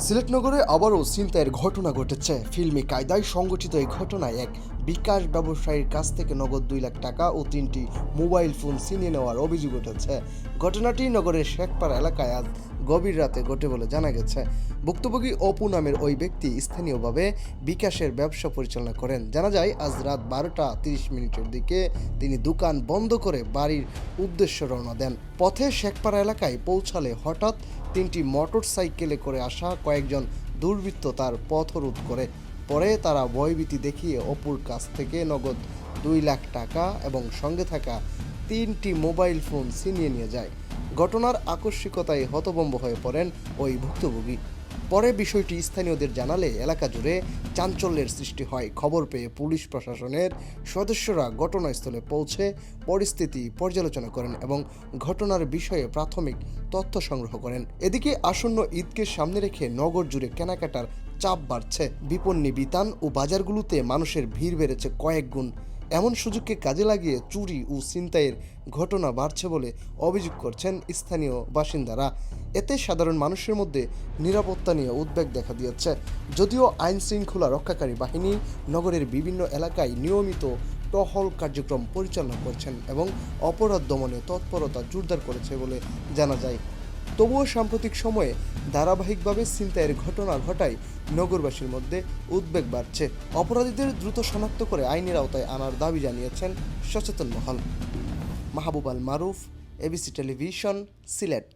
সিলেট নগরে আবারও ছিনতাইয়ের ঘটনা ঘটেছে। ফিল্মি কায়দায় সংগঠিত এই ঘটনায় এক বিকাশ ব্যবসায়ীর কাছ থেকে নগদ 2 লাখ টাকা ও 3টি মোবাইল ফোন ছিনিয়ে নেওয়ার অভিযোগ উঠেছে। ঘটনাটি নগরের শেখপাড়া এলাকায় আজ গভীর রাতে ঘটে বলে জানা গেছে। ভুক্তভোগী অপু নামের ওই ব্যক্তি স্থানীয়ভাবে বিকাশের ব্যবসা পরিচালনা করেন। জানা যায় আজ রাত 12টা 30 মিনিটের দিকে তিনি দোকান বন্ধ করে বাড়ির উদ্দেশ্যে রওনা দেন। পথে শেখপাড়া এলাকায় পৌঁছালে হঠাৎ 3টি মোটর সাইকেলে করে আসা কয়েকজন দুর্বৃত্ত তার পথ রোধ করে। পরে তারা ভয়ভীতি দেখিয়ে অপুর কাছ থেকে নগদ 2 লাখ টাকা এবং সঙ্গে থাকা 3টি মোবাইল ফোন ছিনিয়ে নিয়ে যায়। ঘটনার আকস্মিকতায় হতভম্ব হয়ে পড়েন ওই ভুক্তভোগী। পরে বিষয়টি স্থানীয়দের জানালে এলাকা জুড়ে চাঞ্চল্যের সৃষ্টি হয়। খবর পেয়ে পুলিশ প্রশাসনের সদস্যরা ঘটনাস্থলে পৌঁছে পরিস্থিতি পর্যালোচনা করেন এবং ঘটনার বিষয়ে প্রাথমিক তথ্য সংগ্রহ করেন। এদিকে আসন্ন ঈদকে সামনে রেখে নগর জুড়ে কেনাকাটার চাপ বাড়ছে। বিপণী বিতান ও বাজারগুলোতে মানুষের ভিড় বেড়েছে কয়েক গুণ। এমন সুযোগকে কাজে লাগিয়ে চুরি ও ছিনতাইয়ের ঘটনা বাড়ছে বলে অভিযোগ করছেন স্থানীয় বাসিন্দারা। এতে সাধারণ মানুষের মধ্যে নিরাপত্তা নিয়ে উদ্বেগ দেখা দিয়েছে। যদিও আইন শৃঙ্খলা রক্ষাকারী বাহিনী নগরের বিভিন্ন এলাকায় নিয়মিত টহল কার্যক্রম পরিচালনা করছেন এবং অপরাধ দমনে তৎপরতা জোরদার করেছে বলে জানা যায়। তবুও সাম্প্রতিক সময়ে ধারাবাহিকভাবে ছিনতাইয়ের ঘটনা ঘটায় নগরবাসীর মধ্যে উদ্বেগ বাড়ছে। অপরাধীদের দ্রুত শনাক্ত করে আইনের আওতায় আনার দাবি জানিয়েছেন সচেতন মহল। মাহবুব আল মারুফ, এবিসি টেলিভিশন, সিলেট।